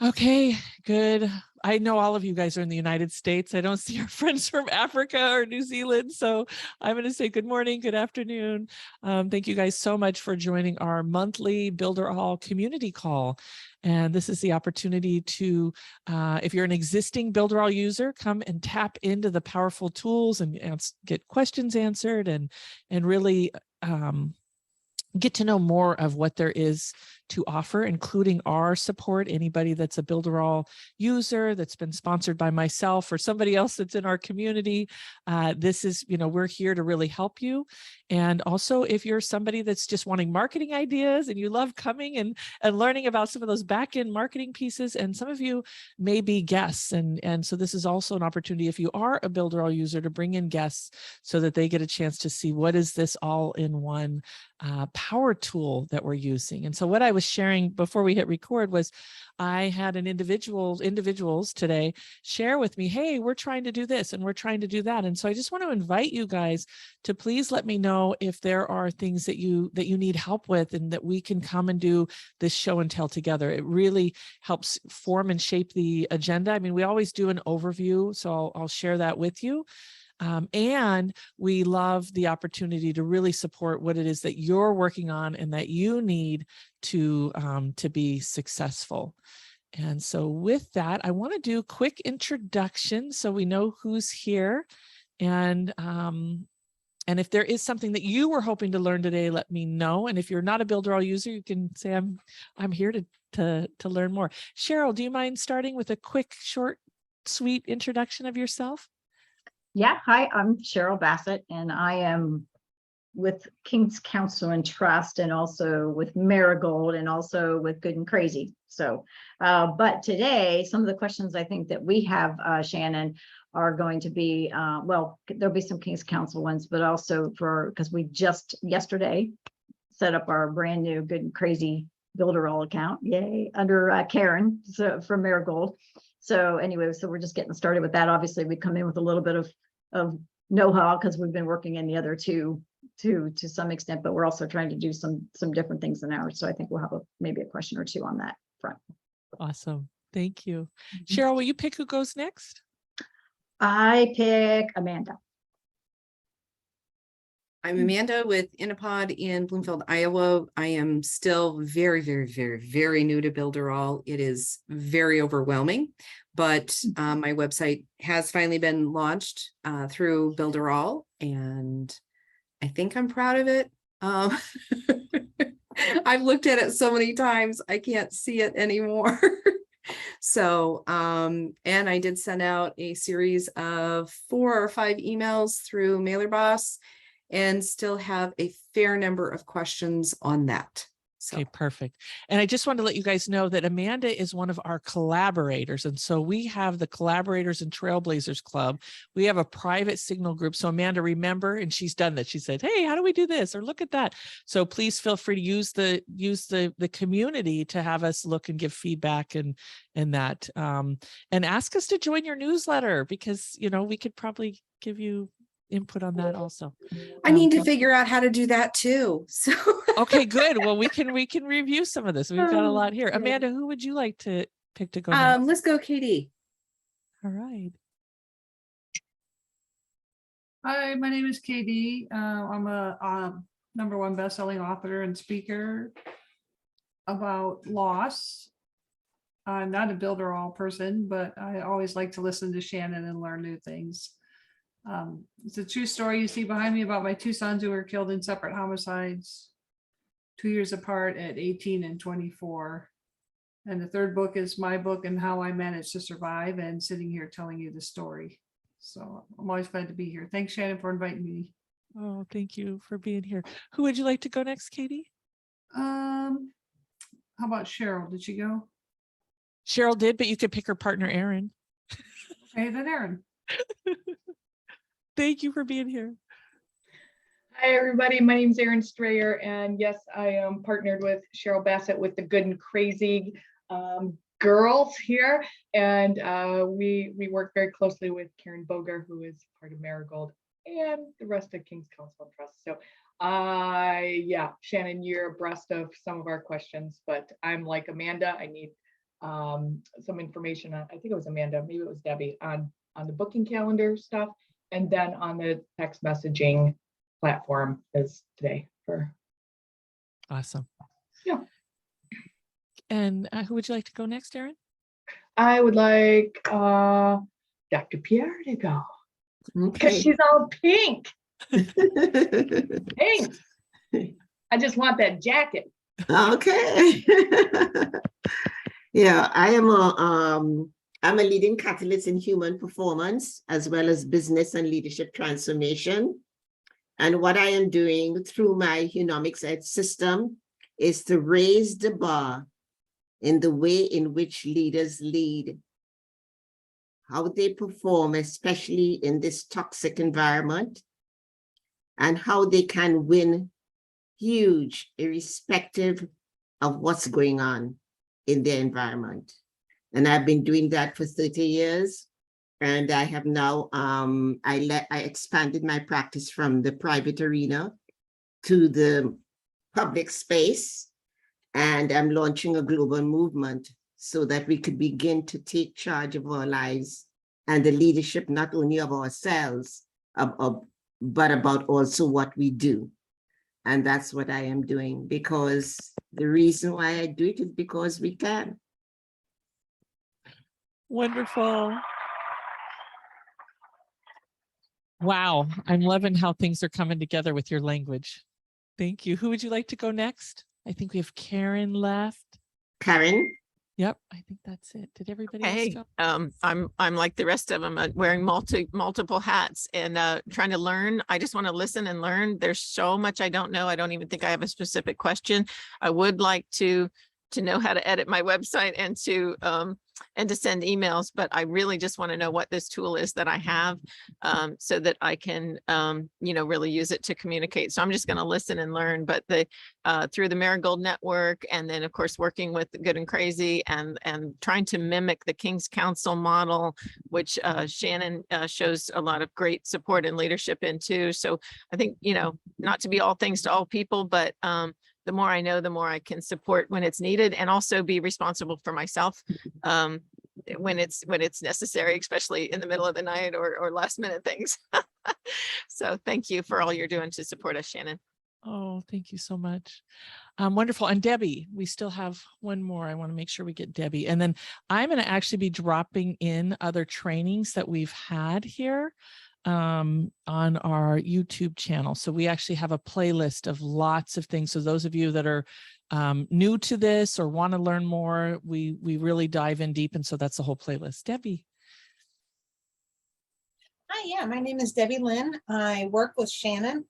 Okay, good. I know all of you guys are in the United States. I don't see our friends from Africa or New Zealand. So I'm going to say good morning, good afternoon. Thank you guys so much for joining our monthly Builderall community call. And this is the opportunity to, if you're an existing Builderall user, come and tap into the powerful tools and get questions answered and really get to know more of what there is to offer, including our support. Anybody that's a Builderall user that's been sponsored by myself or somebody else that's in our community, this is, we're here to really help you. And also, if you're somebody that's just wanting marketing ideas and you love coming and learning about some of those back-end marketing pieces, and some of you may be guests. And so this is also an opportunity, if you are a Builderall user, to bring in guests so that they get a chance to see what is this all-in-one power tool that we're using. And so what I was sharing before we hit record was I had an individuals today share with me, hey, we're trying to do this and we're trying to do that. And so I just want to invite you guys to please let me know if there are things that you need help with, and that we can come and do this show and tell together. It really helps form and shape the agenda. I mean, we always do an overview, so I'll share that with you. And we love the opportunity to really support what it is that you're working on and that you need to be successful. And so with that, I want to do a quick introduction so we know who's here. And if there is something that you were hoping to learn today, let me know. And if you're not a Builderall user, you can say, I'm here to learn more. Cheryl, do you mind starting with a quick, short, sweet introduction of yourself? Yeah, hi, I'm Cheryl Bassett, and I am with King's Counsel and Trust, and also with Marigold, and also with Good and Crazy. So, but today, some of the questions I think that we have, Shannon, are going to be, well, there'll be some King's Counsel ones, but also because we just yesterday set up our brand new Good and Crazy Builderall account, yay, under Karen, so from Marigold. So anyway, so we're just getting started with that. Obviously, we come in with a little bit of know-how because we've been working in the other two to some extent, but we're also trying to do some different things in ours. So I think we'll have maybe a question or two on that front. Awesome. Thank you. Cheryl, will you pick who goes next? I pick Amanda. I'm Amanda with Innapod in Bloomfield, Iowa. I am still very, very, very, very new to Builderall. It is very overwhelming, but my website has finally been launched through Builderall, and I think I'm proud of it. I've looked at it so many times, I can't see it anymore. So, and I did send out a series of 4 or 5 emails through MailerBoss, and still have a fair number of questions on that. So. Okay, perfect. And I just wanted to let you guys know that Amanda is one of our collaborators. And so we have the Collaborators and Trailblazers Club. We have a private Signal group. So Amanda, remember, and she's done that. She said, hey, how do we do this? Or look at that. So please feel free to use the community to have us look and give feedback and that. And ask us to join your newsletter, because, we could probably give you input on that also. I need to figure out how to do that too. So okay, good. Well, we can review some of this. We've got a lot here. Amanda, who would you like to pick to go next? Let's go, Katie. All right. Hi, my name is Katie. I'm a #1 best-selling author and speaker about loss. I'm not a Builderall person, but I always like to listen to Shannon and learn new things. It's a true story you see behind me about my 2 sons who were killed in separate homicides 2 years apart at 18 and 24. And the 3rd book is my book and how I managed to survive, and sitting here telling you the story. So I'm always glad to be here. Thanks, Shannon, for inviting me. Oh, thank you for being here. Who would you like to go next, Katie? How about Cheryl? Did she go? Cheryl did, but you could pick her partner, Erin. Okay, then Erin. Thank you for being here. Hi, everybody. My name is Erin Strayer, and yes, I am partnered with Cheryl Bassett with the Good and Crazy girls here, and we work very closely with Karen Boger, who is part of Marigold, and the rest of King's Counsel and Trust. So, yeah, Shannon, you're abreast of some of our questions, but I'm like Amanda. I need some information on, I think it was Amanda, maybe it was Debbie, on the booking calendar stuff, and then on the text messaging platform is today for. Awesome. Yeah. And who would you like to go next, Erin? I would like Dr. Pierre to go because Okay. she's all pink. Pink. I just want that jacket. Okay. Yeah, I'm a leading catalyst in human performance as well as business and leadership transformation. And what I am doing through my Hunomics Ed system is to raise the bar in the way in which leaders lead, how they perform, especially in this toxic environment, and how they can win huge, irrespective of what's going on in their environment. And I've been doing that for 30 years. And I have now, I expanded my practice from the private arena to the public space. And I'm launching a global movement so that we could begin to take charge of our lives and the leadership, not only of ourselves, but about also what we do. And that's what I am doing, because the reason why I do it is because we can. Wonderful. Wow, I'm loving how things are coming together with your language. Thank you. Who would you like to go next? I think we have Karen left. Karen? Yep, I think that's it. Did everybody else Hey, go? I'm like the rest of them, wearing multiple hats and trying to learn. I just want to listen and learn. There's so much I don't know. I don't even think I have a specific question. I would like to know how to edit my website and to send emails, but I really just want to know what this tool is that I have, so that I can, really use it to communicate. So I'm just going to listen and learn, but through the Marigold Network, and then of course working with Good and Crazy, and trying to mimic the King's Council model, which Shannon shows a lot of great support and leadership into. So I think, not to be all things to all people, but the more I know, the more I can support when it's needed, and also be responsible for myself when it's necessary, especially in the middle of the night or last minute things. So thank you for all you're doing to support us, Shannon. Oh, thank you so much. Wonderful. And Debbie, we still have one more. I want to make sure we get Debbie. And then I'm going to actually be dropping in other trainings that we've had here on our YouTube channel. So we actually have a playlist of lots of things. So those of you that are new to this or want to learn more, we really dive in deep. And so that's the whole playlist. Debbie. Hi, yeah, my name is Debbie Lynn. I work with Shannon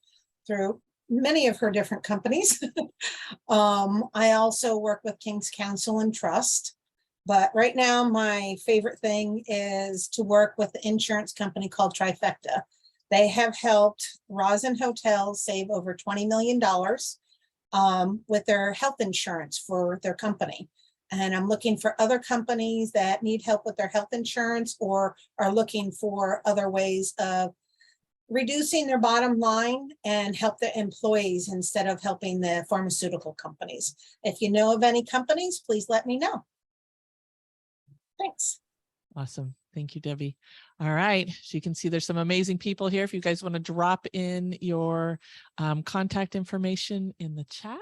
through many of her different companies. I also work with King's Council and Trust. But right now, my favorite thing is to work with the insurance company called Trifecta. They have helped Rosin Hotels save over $20 million with their health insurance for their company. And I'm looking for other companies that need help with their health insurance or are looking for other ways of reducing their bottom line and help their employees instead of helping the pharmaceutical companies. If you know of any companies, please let me know. Thanks. Awesome. Thank you, Debbie. All right. So you can see there's some amazing people here. If you guys want to drop in your contact information in the chat,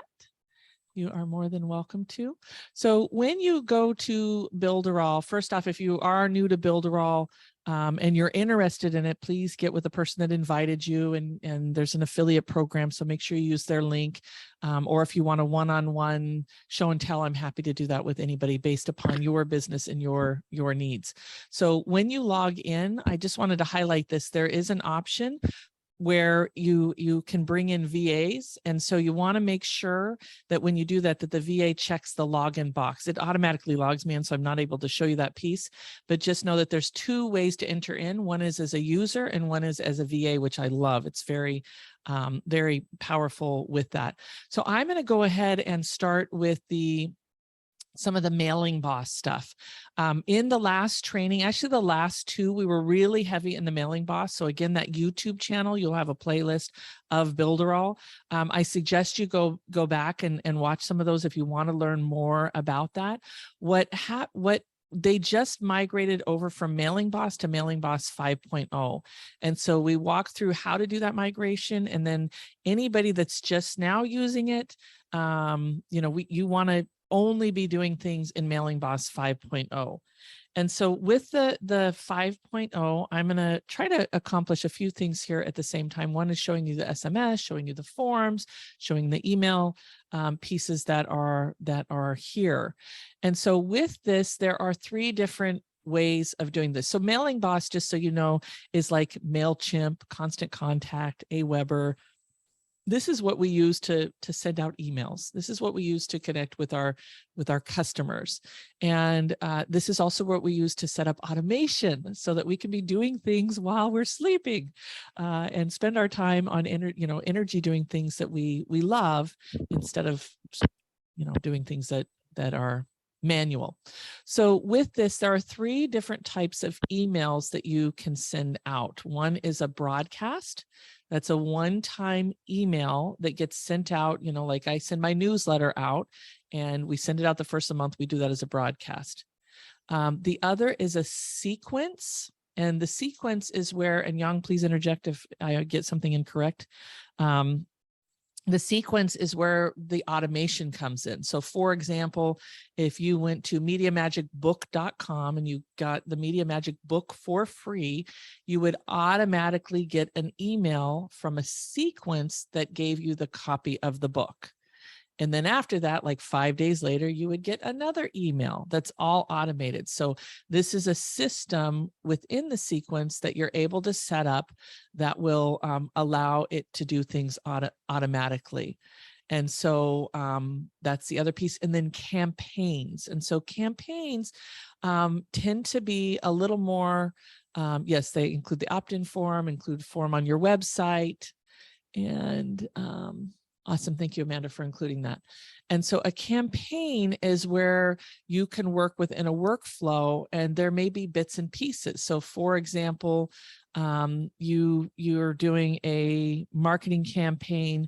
you are more than welcome to. So when you go to Builderall, first off, if you are new to Builderall and you're interested in it, please get with the person that invited you, and there's an affiliate program. So make sure you use their link. Or if you want a one-on-one show and tell, I'm happy to do that with anybody based upon your business and your needs. So when you log in, I just wanted to highlight this. There is an option where you can bring in VAs. And so you want to make sure that when you do that, that the VA checks the login box. It automatically logs me in, so I'm not able to show you that piece, but just know that there's two ways to enter in. One is as a user and one is as a VA, which I love. It's very, very powerful with that. So I'm going to go ahead and start with the some of the mailing boss stuff. In the last training, actually the last two, we were really heavy in the mailing boss. So again, that YouTube channel, you'll have a playlist of Builderall. I suggest you go back and watch some of those if you want to learn more about that. What they just migrated over from Mailing Boss to Mailing Boss 5.0. And so we walk through how to do that migration. And then anybody that's just now using it, you want to only be doing things in Mailing Boss 5.0. And so with the 5.0, I'm going to try to accomplish a few things here at the same time. One is showing you the SMS, showing you the forms, showing the email pieces that are here. And so with this, there are 3 different ways of doing this. So Mailing Boss, just so you know, is like MailChimp, Constant Contact, Aweber. This is what we use to send out emails. This is what we use to connect with our customers. And this is also what we use to set up automation so that we can be doing things while we're sleeping and spend our time on energy doing things that we love instead of doing things that are manual. So with this, there are 3 different types of emails that you can send out. One is a broadcast. That's a one-time email that gets sent out, like I send my newsletter out and we send it out the first of the month. We do that as a broadcast. The other is a sequence. And the sequence is where, and Yang, please interject if I get something incorrect. The sequence is where the automation comes in. So for example, if you went to MediaMagicBook.com and you got the Media Magic book for free, you would automatically get an email from a sequence that gave you the copy of the book. And then after that, like 5 days later, you would get another email that's all automated. So this is a system within the sequence that you're able to set up that will allow it to do things automatically. And so that's the other piece. And then campaigns. And so campaigns tend to be a little more, yes, they include the opt-in form, include form on your website, and awesome. Thank you, Amanda, for including that. And so a campaign is where you can work within a workflow and there may be bits and pieces. So for example, you're doing a marketing campaign,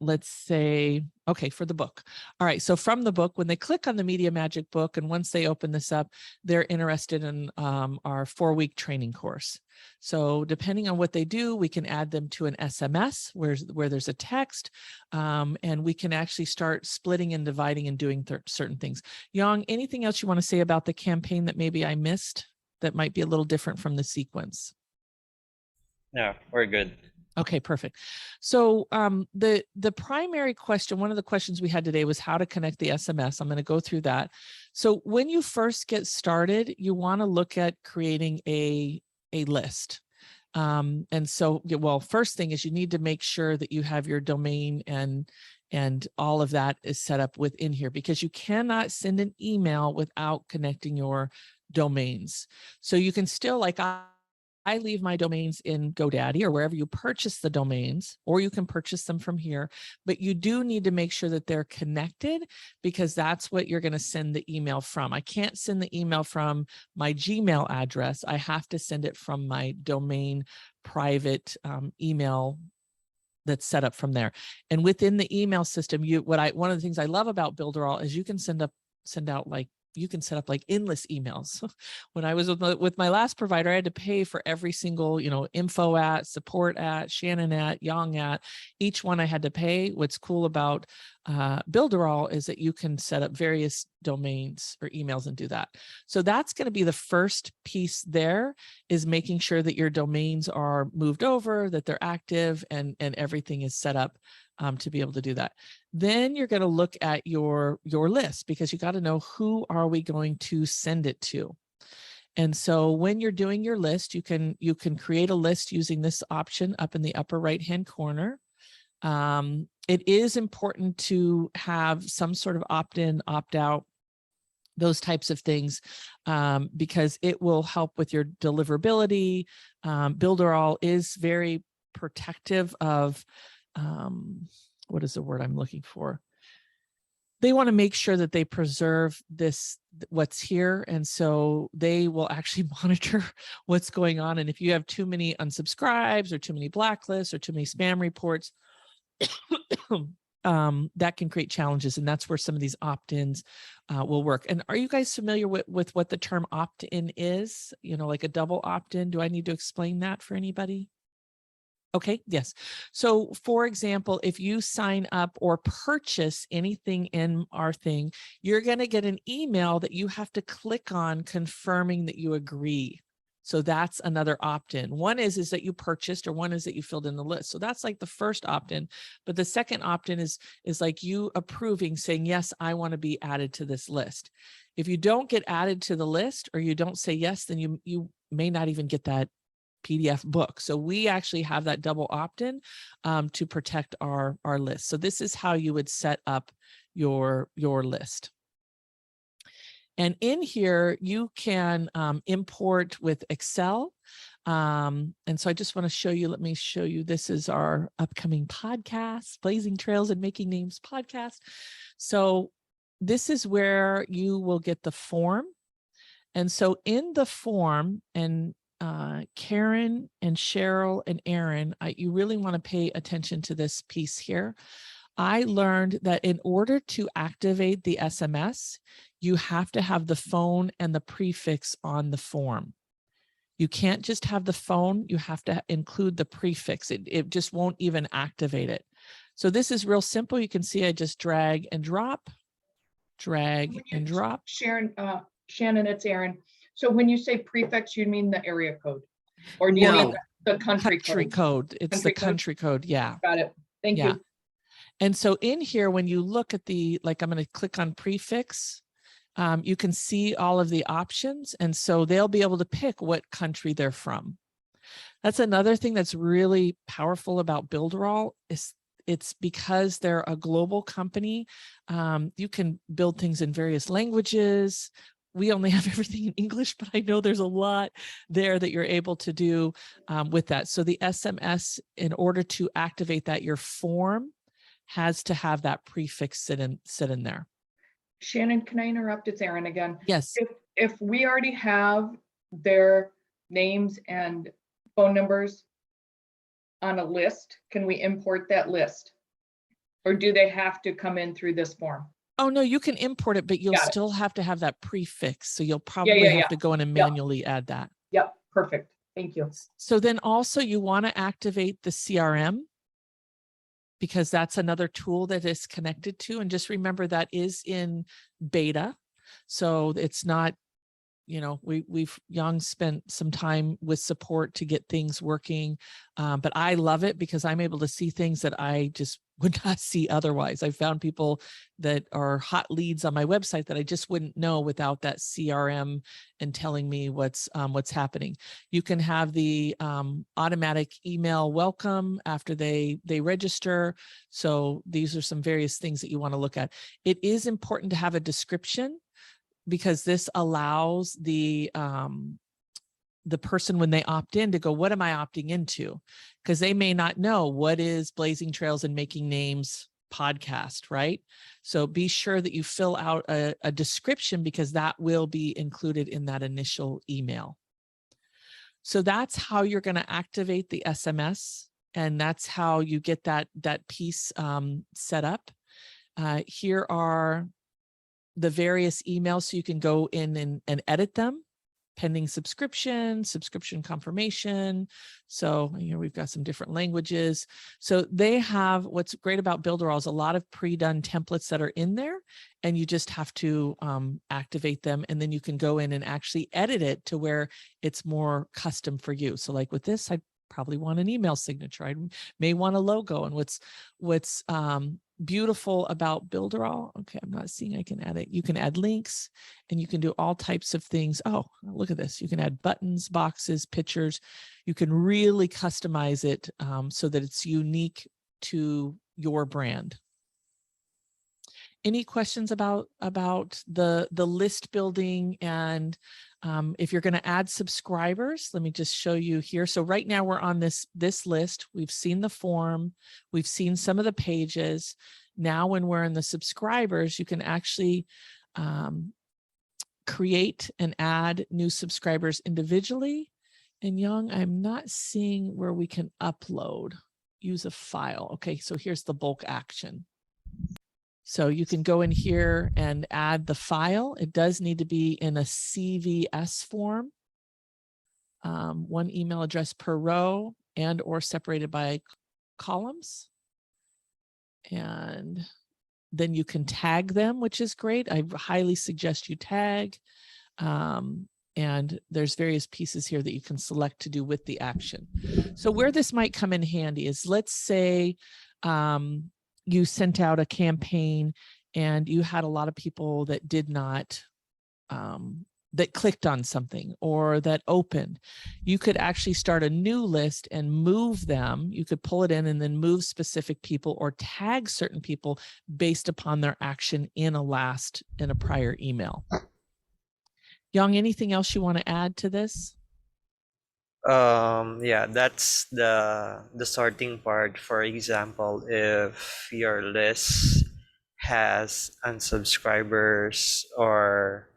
let's say, okay, for the book. All right, so from the book, when they click on the Media Magic book, and once they open this up, they're interested in our 4-week training course. So depending on what they do, we can add them to an SMS where there's a text, and we can actually start splitting and dividing and doing certain things. Yang, anything else you want to say about the campaign that maybe I missed that might be a little different from the sequence? No, we're good. Okay, perfect. So the primary question, one of the questions we had today was how to connect the SMS. I'm going to go through that. So when you first get started, you want to look at creating a list. And so, well, first thing is you need to make sure that you have your domain and all of that is set up within here, because you cannot send an email without connecting your domains. So you can still, like I leave my domains in GoDaddy or wherever you purchase the domains, or you can purchase them from here, but you do need to make sure that they're connected, because that's what you're going to send the email from. I can't send the email from my Gmail address. I have to send it from my domain private email that's set up from there. And within the email system, one of the things I love about Builderall is you can send out like, you can set up like endless emails. When I was with my last provider, I had to pay for every single, info at, support at, Shannon at, Yang at, each one I had to pay. What's cool about Builderall is that you can set up various domains or emails and do that. So that's going to be the first piece there, is making sure that your domains are moved over, that they're active, and everything is set up to be able to do that. Then you're going to look at your list, because you got to know who are we going to send it to. And so when you're doing your list, you can create a list using this option up in the upper right-hand corner. It is important to have some sort of opt-in, opt-out, those types of things, because it will help with your deliverability. Builderall is very protective of, what is the word I'm looking for? they want to make sure that they preserve what's here. And so they will actually monitor what's going on. And if you have too many unsubscribes or too many blacklists or too many spam reports, that can create challenges. And that's where some of these opt-ins will work. And are you guys familiar with what the term opt-in is? You know, like a double opt-in. Do I need to explain that for anybody? Okay, yes. So for example, if you sign up or purchase anything in our thing, you're going to get an email that you have to click on confirming that you agree. So that's another opt-in. One is that you purchased, or one is that you filled in the list. So that's like the first opt-in. But the second opt-in is like you approving, saying, yes, I want to be added to this list. If you don't get added to the list, or you don't say yes, then you may not even get that PDF book. So we actually have that double opt-in to protect our list. So this is how you would set up your list. And in here, you can import with Excel. And so I just want to show you, let me show you, this is our upcoming podcast, Blazing Trails and Making Names podcast. So this is where you will get the form. And so in the form, and Karen and Cheryl and Aaron, you really want to pay attention to this piece here. I learned that in order to activate the SMS, you have to have the phone and the prefix on the form. You can't just have the phone, you have to include the prefix. It just won't even activate it. So this is real simple. You can see I just drag and drop, drag and drop. Shannon, it's Aaron. So when you say prefix, you mean the area code? Or do you mean the country code? It's the country code. Yeah. Got it. Thank you. And so in here, when you look at like I'm going to click on prefix, you can see all of the options. And so they'll be able to pick what country they're from. That's another thing that's really powerful about Builderall is it's because they're a global company. You can build things in various languages. We only have everything in English, but I know there's a lot there that you're able to do with that. So the SMS, in order to activate that, your form has to have that prefix sit in there. Shannon, can I interrupt? It's Aaron again. Yes. If we already have their names and phone numbers on a list, can we import that list? Or do they have to come in through this form? Oh, no, you can import it, but you'll still have to have that prefix. So you'll probably have to go in and manually add that. Yep, perfect. Thank you. So then also you want to activate the CRM, because that's another tool that is connected to. And just remember that is in beta. So it's not, you know, we've spent some time with support to get things working. But I love it because I'm able to see things that I just would not see otherwise. I found people that are hot leads on my website that I just wouldn't know without that CRM and telling me what's happening. You can have the automatic email welcome after they register. So these are some various things that you want to look at. It is important to have a description, because this allows the person when they opt in to go, what am I opting into? Because they may not know what is Blazing Trails and Making Names podcast, right? So be sure that you fill out a description, because that will be included in that initial email. So that's how you're going to activate the SMS, and that's how you get that piece set up. Here are the various emails, so you can go in and edit them. Pending subscription confirmation. So here we've got some different languages. So they have, what's great about Builderall is a lot of pre-done templates that are in there, and you just have to activate them, and then you can go in and actually edit it to where it's more custom for you. So like with this, I probably want an email signature. I may want a logo. And what's beautiful about Builderall, okay, I'm not seeing I can add it. You can add links, and you can do all types of things. Oh, look at this. You can add buttons, boxes, pictures. You can really customize it so that it's unique to your brand. Any questions about the list building? And if you're going to add subscribers, let me just show you here. So right now we're on this list. We've seen the form. We've seen some of the pages. Now, when we're in the subscribers, you can actually create and add new subscribers individually. And Young, I'm not seeing where we can upload, use a file. Okay, so here's the bulk action. So you can go in here and add the file. It does need to be in a CVS form. One email address per row and or separated by columns. And then you can tag them, which is great. I highly suggest you tag. And there's various pieces here that you can select to do with the action. So where this might come in handy is, let's say you sent out a campaign and you had a lot of people that did not, that clicked on something or that opened. You could actually start a new list and move them. You could pull it in and then move specific people or tag certain people based upon their action in a prior email. Young, anything else you want to add to this? Yeah, that's the sorting part. For example, if your list has unsubscribers or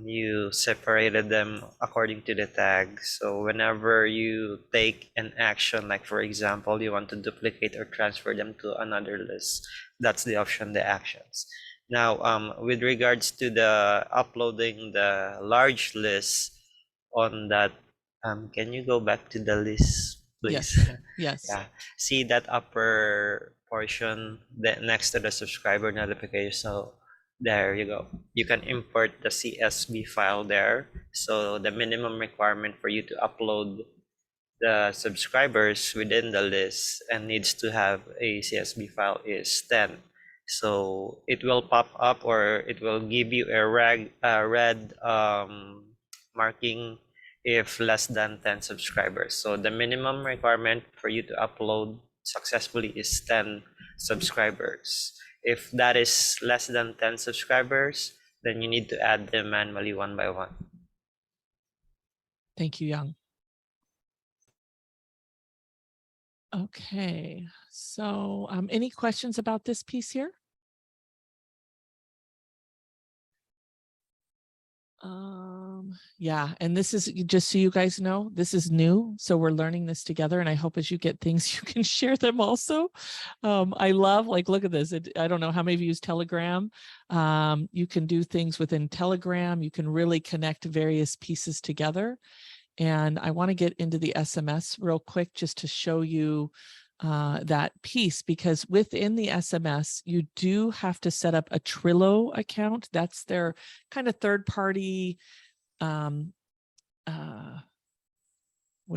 you separated them according to the tag. So whenever you take an action, like for example, you want to duplicate or transfer them to another list, that's the option, the actions. Now, with regards to the uploading the large list on that, can you go back to the list, please? Yes. Yes. Yeah, see that upper portion that next to the subscriber notification. So there you go. You can import the CSV file there. So the minimum requirement for you to upload the subscribers within the list and needs to have a CSV file is 10. So it will pop up, or it will give you a red marking if less than 10 subscribers. So the minimum requirement for you to upload successfully is 10 subscribers. If that is less than 10 subscribers, then you need to add them manually one by one. Thank you, Young. Okay, so any questions about this piece here? Yeah, and this is, just so you guys know, this is new. So we're learning this together, and I hope as you get things, you can share them also. I love, like, look at this. I don't know how many of you use Telegram. You can do things within Telegram. You can really connect various pieces together. And I want to get into the SMS real quick just to show you that piece, because within the SMS, you do have to set up a Trello account. That's their kind of third party, what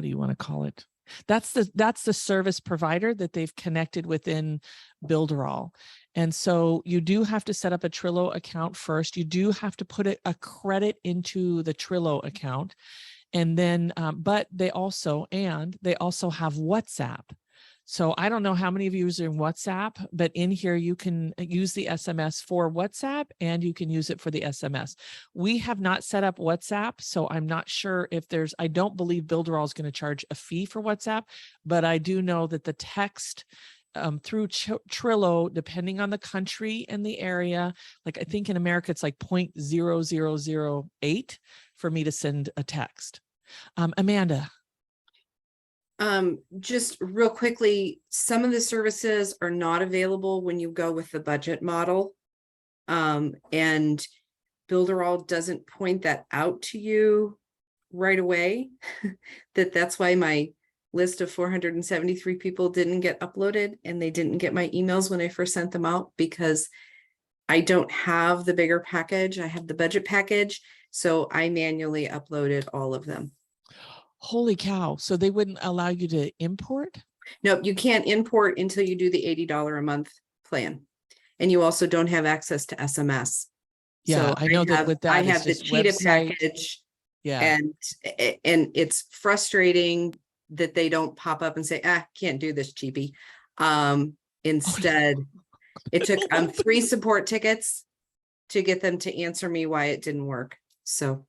do you want to call it? That's the service provider that they've connected within Builderall. And so you do have to set up a Trello account first. You do have to put a credit into the Trello account. And then, but they also have WhatsApp. So I don't know how many of you are using WhatsApp, but in here you can use the SMS for WhatsApp and you can use it for the SMS. We have not set up WhatsApp, so I'm not sure if I don't believe Builderall is going to charge a fee for WhatsApp, but I do know that the text through Trello, depending on the country and the area, like I think in America, it's like 0.0008 for me to send a text. Amanda. Just real quickly, some of the services are not available when you go with the budget model. And Builderall doesn't point that out to you right away. That's why my list of 473 people didn't get uploaded, and they didn't get my emails when I first sent them out, because I don't have the bigger package. I have the budget package. So I manually uploaded all of them. Holy cow. So they wouldn't allow you to import? Nope, you can't import until you do the $80 a month plan. And you also don't have access to SMS. Yeah, So I know that with that, I it's have the just Cheetah website. package. Yeah. And it's frustrating that they don't pop up and say, can't do this, cheapie. Instead, it took 3 support tickets to get them to answer me why it didn't work. So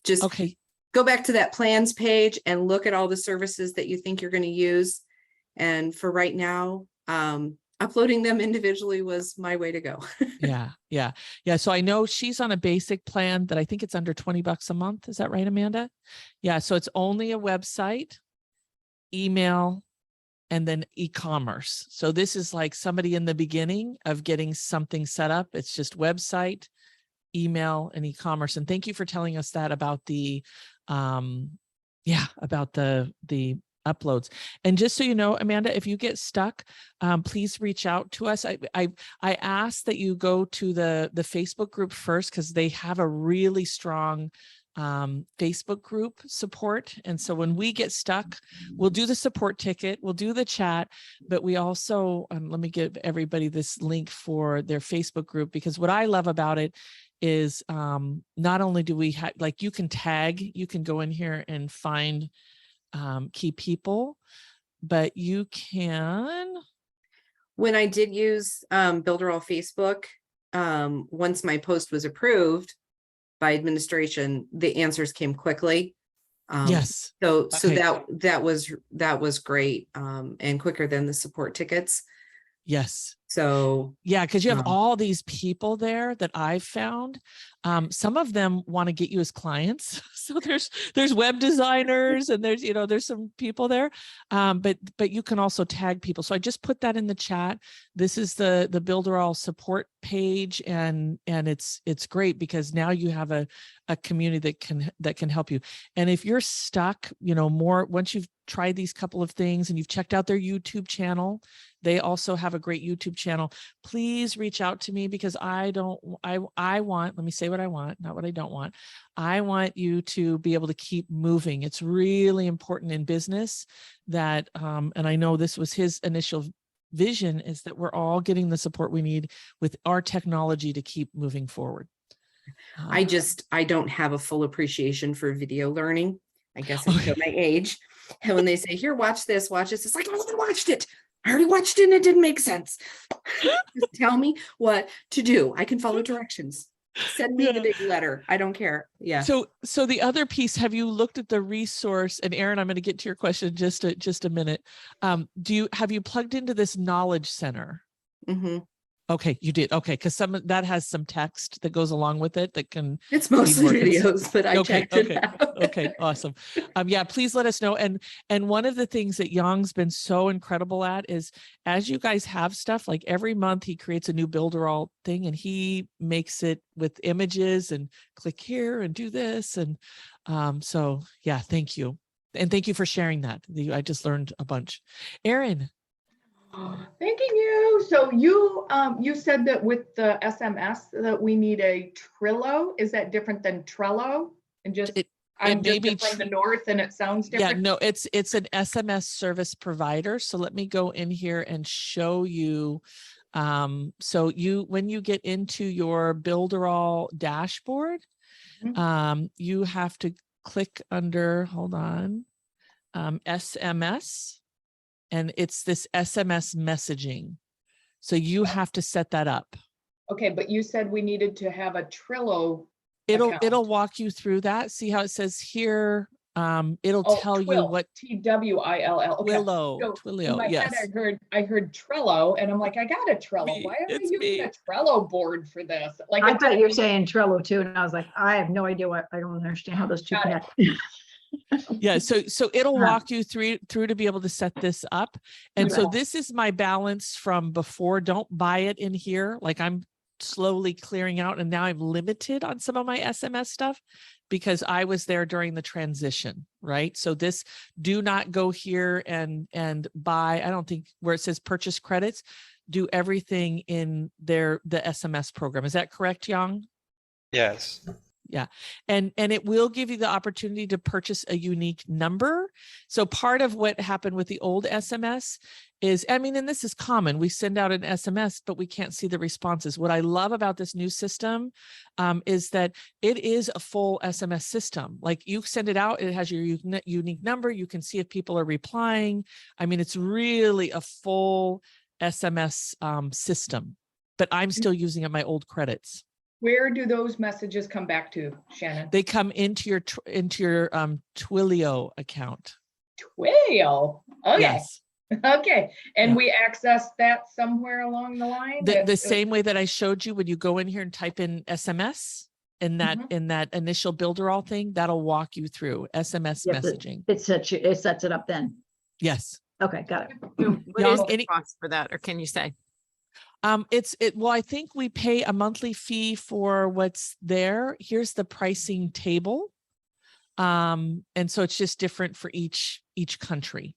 just okay. Go back to that plans page and look at all the services that you think you're going to use. And for right now, uploading them individually was my way to go. Yeah. So I know she's on a basic plan that I think it's under $20 a month. Is that right, Amanda? Yeah. So it's only a website, email, and then e-commerce. So this is like somebody in the beginning of getting something set up. It's just website, email, and e-commerce. And thank you for telling us that about the, about the uploads. And just so you know, Amanda, if you get stuck, please reach out to us. I ask that you go to the Facebook group first, because they have a really strong Facebook group support. And so when we get stuck, we'll do the support ticket, we'll do the chat, but we also, let me give everybody this link for their Facebook group, because what I love about it is not only do we have, like, you can tag, you can go in here and find key people, but you can. When I did use Builderall Facebook, once my post was approved by administration, the answers came quickly. Yes. So Okay. that was great, and quicker than the support tickets. Yes. So yeah, because you have all these people there that I've found. Some of them want to get you as clients. So there's web designers, and there's some people there. But you can also tag people. So I just put that in the chat. This is the Builderall support page, and it's great because now you have a community that can help you. And if you're stuck, once you've tried these couple of things and you've checked out their YouTube channel, they also have a great YouTube channel. Please reach out to me, because I want, let me say what I want, not what I don't want. I want you to be able to keep moving. It's really important in business that, and I know this was his initial vision, is that we're all getting the support we need with our technology to keep moving forward. I don't have a full appreciation for video learning. I guess I show my age. And when they say, here, watch this, it's like, I already watched it and it didn't make sense. Just tell me what to do. I can follow directions. Send me the big letter. I don't care. Yeah. So the other piece, have you looked at the resource? And Erin, I'm going to get to your question just a minute. Have you plugged into this knowledge center? Mm-hmm. Okay, you did. Okay, because that has some text that goes along with it that can. It's mostly videos, but I checked it out. Okay, awesome. Yeah, please let us know. And one of the things that Yong's been so incredible at is, as you guys have stuff, like every month he creates a new Builderall thing, and he makes it with images and click here and do this. And so yeah, thank you. And thank you for sharing that. I just learned a bunch. Erin. Thanking you. So you said that with the SMS that we need a Trello. Is that different than Trello? And I'm just from the north and it sounds different. Yeah, no, it's an SMS service provider. So let me go in here and show you. So when you get into your Builderall dashboard, you have to click under, hold on, SMS. And it's this SMS messaging. So you have to set that up. Okay, but you said we needed to have a Trello. It'll walk you through that. See how it says here. It'll tell you what TWILL. Okay. Twilio. In my head, I heard Trello, and I'm like, I got a Trello. Why am I using a Trello board for this? Like, I thought you were saying Trello too, and I was like, I have no idea I don't understand how those two connect. Yeah, so it'll walk you through to be able to set this up. And so this is my balance from before. Don't buy it in here. Like, I'm slowly clearing out, and now I'm limited on some of my SMS stuff because I was there during the transition, right? So do not go here and buy, I don't think, where it says purchase credits, do everything in the SMS program. Is that correct, Yang? Yes. Yeah. And it will give you the opportunity to purchase a unique number. So part of what happened with the old SMS is, and this is common. We send out an SMS, but we can't see the responses. What I love about this new system is that it is a full SMS system. Like, you send it out, it has your unique number. You can see if people are replying. It's really a full SMS system, but I'm still using my old credits. Where do those messages come back to, Shannon? They come into your Twilio account. Twilio. Okay. Yes. Okay, and Yeah. we access that somewhere along the line? The same way that I showed you when you go in here and type in SMS in that Mhm. in that initial Builderall thing, that'll walk you through SMS Yep, messaging. it sets it up then. Yes. Okay, got it. What is Young, the any- cost for that, or can you say? Well, I think we pay a monthly fee for what's there. Here's the pricing table. And so it's just different for each country.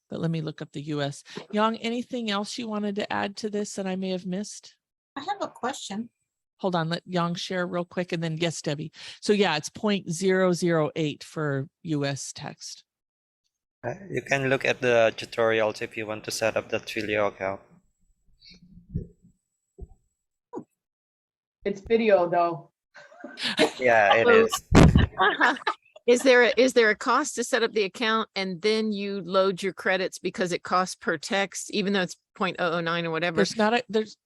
But let me look up the US. Young, anything else you wanted to add to this that I may have missed? I have a question. Hold on, let Yang share real quick and then yes, Debbie. So yeah, it's 0.008 for US text. You can look at the tutorials if you want to set up the Twilio account. It's video though. Yeah, it is. Is there a cost to set up the account and then you load your credits because it costs per text, even though it's 0.009 or whatever?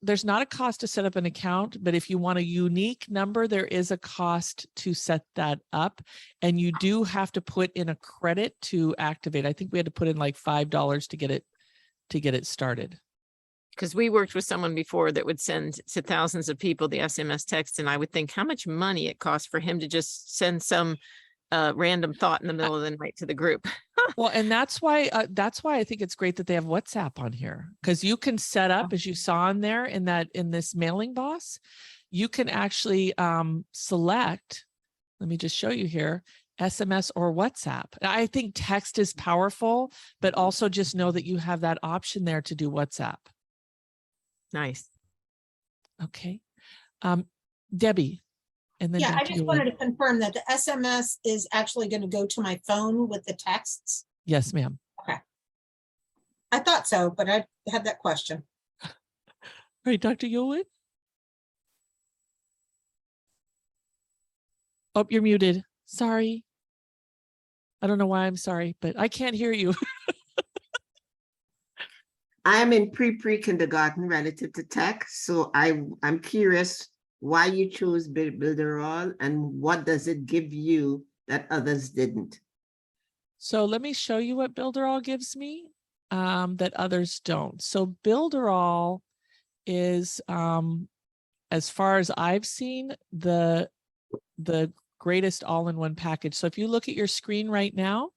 There's not a cost to set up an account, but if you want a unique number, there is a cost to set that up. And you do have to put in a credit to activate. I think we had to put in like $5 to get it started. Because we worked with someone before that would send to thousands of people the SMS text, and I would think how much money it costs for him to just send some random thought in the middle of the night to the group. Well, and that's why I think it's great that they have WhatsApp on here, because you can set up, as you saw in there in this mailing boss, you can actually select, let me just show you here, SMS or WhatsApp. I think text is powerful, but also just know that you have that option there to do WhatsApp. Nice. Okay. Debbie, and then Yeah, I Dr. just Yulin. wanted to confirm that the SMS is actually going to go to my phone with the texts. Yes, ma'am. I thought so, but I had that question. Right, Dr. Yulin? Oh, you're muted. Sorry. I don't know why I'm sorry, but I can't hear you. I'm in pre-kindergarten relative to tech, so I'm curious why you chose Builderall and what does it give you that others didn't? So let me show you what Builderall gives me that others don't. So Builderall is, as far as I've seen, the greatest all-in-one package. So if you look at your screen right now,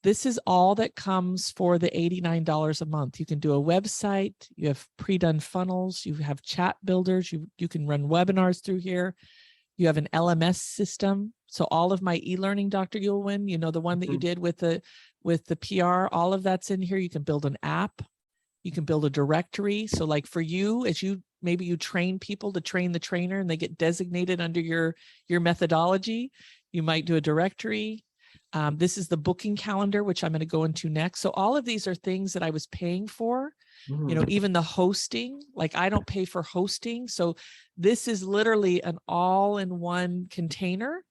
this is all that comes for the $89 a month. You can do a website, you have pre-done funnels, you have chat builders, you can run webinars through here. You have an LMS system. So all of my e-learning, Dr. Yulwin, you know, the one that you did with the PR, all of that's in here. You can build an app, you can build a directory. So like for you, as maybe you train people to train the trainer and they get designated under your methodology, you might do a directory. This is the booking calendar, which I'm going to go into next. So all of these are things that I was paying for, you know, even the hosting, like I don't pay for hosting. So this is literally an all-in-one container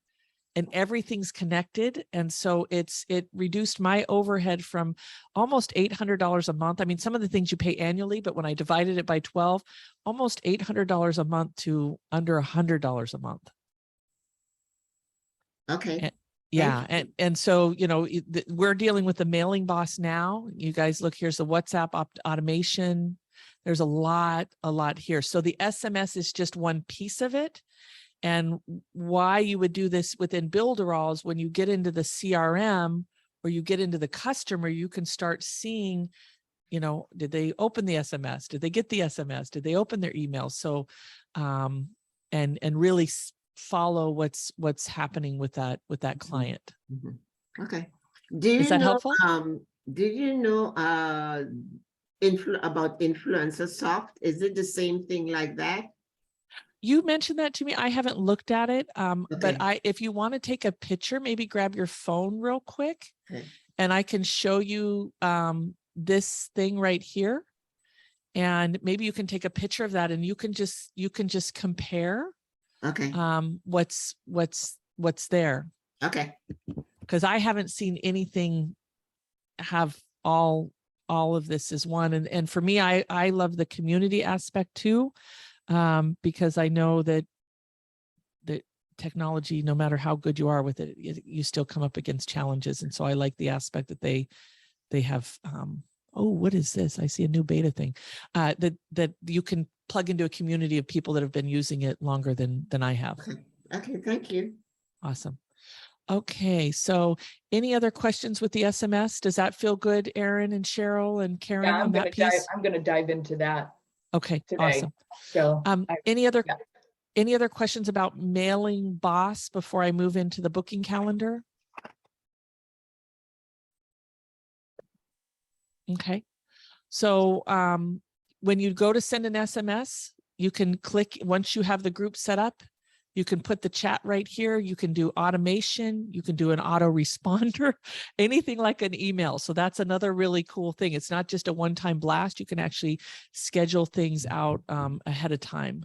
and everything's connected. And so it reduced my overhead from almost $800 a month. I mean, some of the things you pay annually, but when I divided it by 12, almost $800 a month to under $100 a month. Okay. Yeah. And so, you know, we're dealing with the mailing boss now. You guys look, here's the WhatsApp automation. There's a lot here. So the SMS is just one piece of it. And why you would do this within Builderall is when you get into the CRM or you get into the customer, you can start seeing, you know, did they open the SMS? Did they get the SMS? Did they open their emails? So, and really follow what's happening with that client. Okay. Is that helpful? Did you know about Influencer Is it the same thing like that? You mentioned that to me. I haven't looked at it, but Okay. if you want to take a picture, maybe grab your phone real quick, and I can show you this thing right here, and maybe you can take a picture of that, and you can just compare. Okay. What's there. Okay. Because I haven't seen anything have all of this as one, and for me, I love the community aspect too. Because I know that technology, no matter how good you are with it, you still come up against challenges. And so I like the aspect that they they have, oh, what is this? I see a new beta thing that you can plug into a community of people that have been using it longer than I have. Okay, thank you. Awesome. Okay, so any other questions with the SMS? Does that feel good, Erin and Cheryl and Karen Yeah, on that piece? I'm gonna dive into that Okay, today. awesome. So Any other yeah. any other questions about mailing boss before I move into the booking calendar? Okay, so when you go to send an SMS, you can click, once you have the group set up, you can put the chat right here. You can do automation. You can do an auto responder, anything like an email. So that's another really cool thing. It's not just a one-time blast. You can actually schedule things out ahead of time.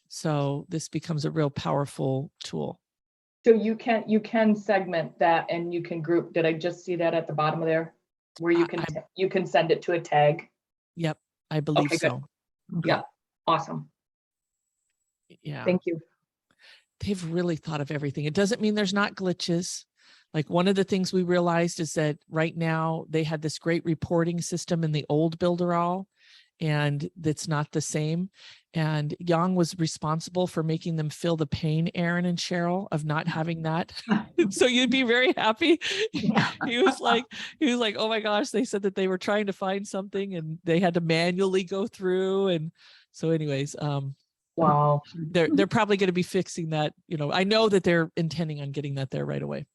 So this becomes a real powerful tool. So you can segment that and you can group. Did I just see that at the bottom of there? Where you can send it to a tag? Yep, I believe Okay, good. so. Yeah, awesome. Yeah. Thank you. They've really thought of everything. It doesn't mean there's not glitches. Like one of the things we realized is that right now they had this great reporting system in the old Builderall, and it's not the same. And Yang was responsible for making them feel the pain, Erin and Cheryl, of not having that. So you'd be very happy. He was like, oh my gosh, they said that they were trying to find something and they had to manually go through. And so anyways, Wow. they're probably going to be fixing that. You know, I know that they're intending on getting that there right away.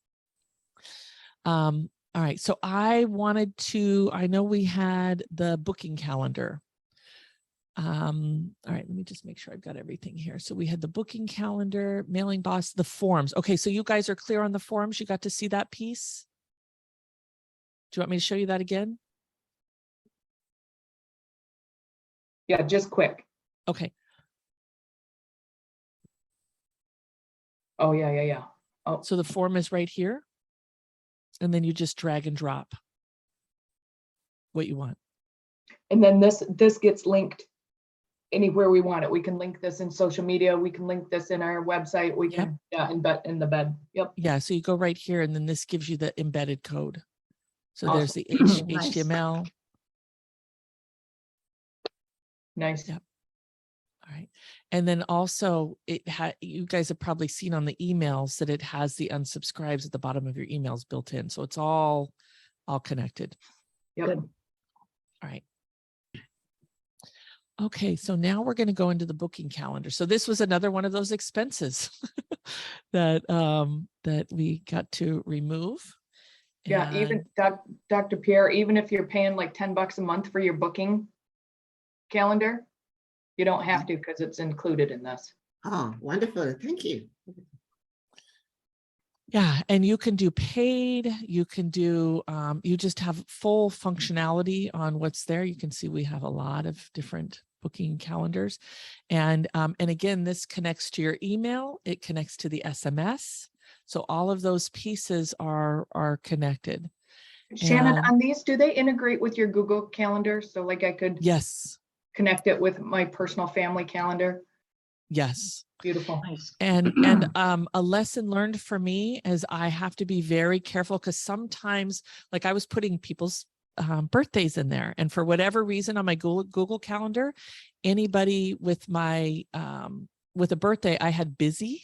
All right. So I know we had the booking calendar. All right, let me just make sure I've got everything here. So we had the booking calendar, mailing boss, the forms. Okay, so you guys are clear on the forms. You got to see that piece? Do you want me to show you that again? Yeah, just quick. Okay. Oh, yeah. Oh, So the form is right here. And then you just drag and drop what you want. and then this gets linked anywhere we want it. We can link this in social media. We can link this in our website. We can embed in the bed. Yep. Yeah, so you go right here and then this gives you the embedded code. So Awesome. there's the Nice. HTML. Nice. Yep. All right. And then also you guys have probably seen on the emails that it has the unsubscribes at the bottom of your emails built in. So it's all connected. Yep. Good. All right. Okay, so now we're going to go into the booking calendar. So this was another one of those expenses that that we got to remove. Yeah, even Dr. Pierre, even if you're paying like $10 a month for your booking calendar, you don't have to because it's included in this. Oh, wonderful. Thank you. Yeah, and you can do paid, you can do, you just have full functionality on what's there. You can see we have a lot of different booking calendars. And again, this connects to your email, it connects to the SMS. So all of those pieces are connected. Shannon, And on these, do they integrate with your Google Calendar? So like I could yes, connect it with my personal family calendar? yes. Beautiful. Nice. And a lesson learned for me is I have to be very careful because sometimes, like I was putting people's birthdays in there, and for whatever reason on my Google Calendar, anybody with my with a birthday I had busy,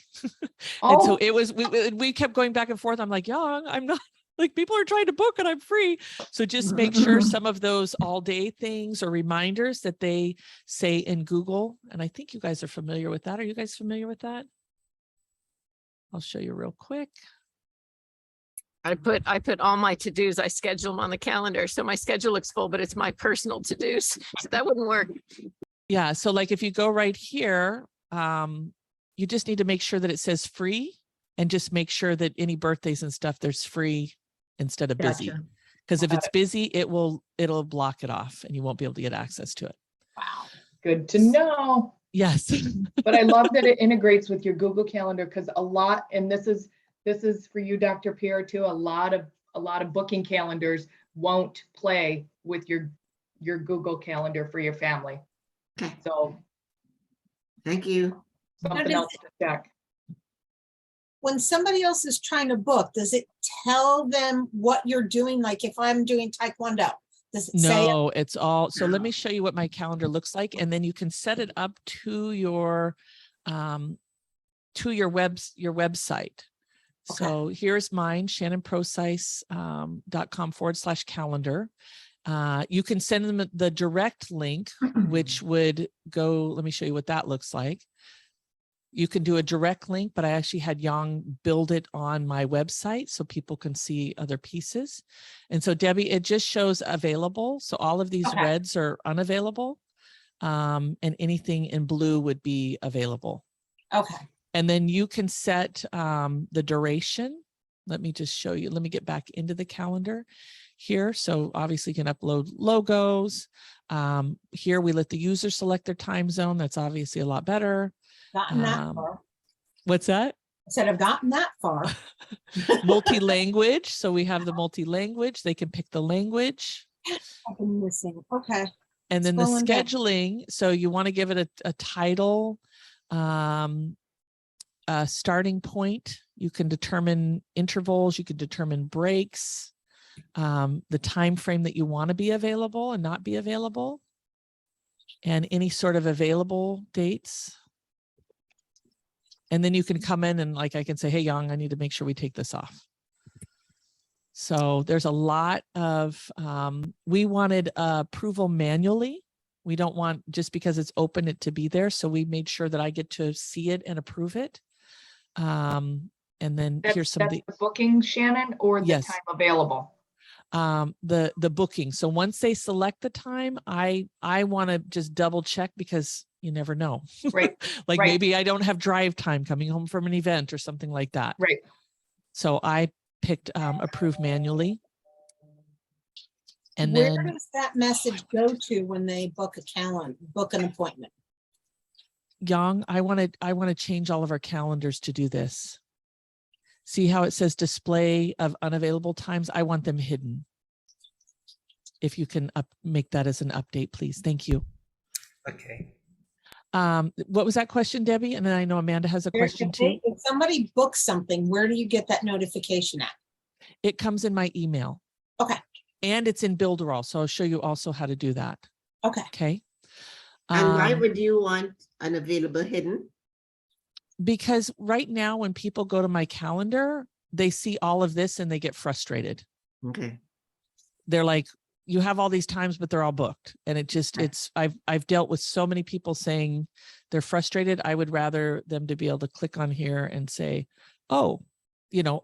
and so it was we kept going back and forth. I'm like, yeah, I'm not. Like people are trying to book and I'm free. So just make sure some of those all day things or reminders that they say in Google. And I think you guys are familiar with that. Are you guys familiar with that? I'll show you real quick. I put all my to-dos, I schedule them on the calendar. So my schedule looks full, but it's my personal to-dos. So that wouldn't work. Yeah. So like if you go right here, you just need to make sure that it says free and just make sure that any birthdays and stuff there's free instead of busy. Gotcha. Because if it's busy, it'll block it off and you won't be able to get access to it. Wow. Good to know. Yes. But I love that it integrates with your Google Calendar because a lot, and this is for you, Dr. Pierre, too. A lot of booking calendars won't play with your Google Calendar for your family. Okay. So Thank you. something else to check. when somebody else is trying to book, does it tell them what you're doing? Like if I'm doing Taekwondo, does it say? No, it's all, so let me show you what my calendar looks like, and then you can set it up to your website. So here's mine, shannonprocise.com/calendar. You can send them the direct link, which would go, let me show you what that looks like. You can do a direct link, but I actually had Yang build it on my website so people can see other pieces. And so Debbie, it just shows available. So all of these reds are unavailable, and anything in blue would be available. Okay. And then you can set the duration. Let me just show you. Let me get back into the calendar here. So obviously you can upload logos. Here we let the user select their time zone. That's obviously a lot better. Gotten that far. What's that? I said I've gotten that far. Multi-language. So we have the multi-language. They can pick the language. I've been missing. Okay. And then the Scrolling down. scheduling. So you want to give it a title, a starting point. You can determine intervals. You can determine breaks, the time frame that you want to be available and not be available, and any sort of available dates. And then you can come in and like I can say, hey, Yang, I need to make sure we take this off. So there's a lot of, we wanted approval manually. We don't want just because it's open it to be there. So we made sure that I get to see it and approve it. And then here's some of the booking, Shannon, or the Yes. time available. The booking. So once they select the time, I want to just double check because you never know. Right. Like right. maybe I don't have drive time coming home from an event or something like that. Right. So I picked approve manually. And Where then does that message go to when they book an appointment? Yang, I want to change all of our calendars to do this. See how it says display of unavailable times? I want them hidden. If you can make that as an update, please. Thank you. Okay. What was that question, Debbie? And then I know Amanda has a question too. If somebody books something, where do you get that notification at? It comes in my email. Okay. And it's in Builderall. So I'll show you also how to do that. Okay. Okay. And why would you want unavailable hidden? Because right now when people go to my calendar, they see all of this and they get frustrated. Okay. They're like, you have all these times, but they're all booked. And it just, I've dealt with so many people saying they're frustrated. I would rather them to be able to click on here and say, oh,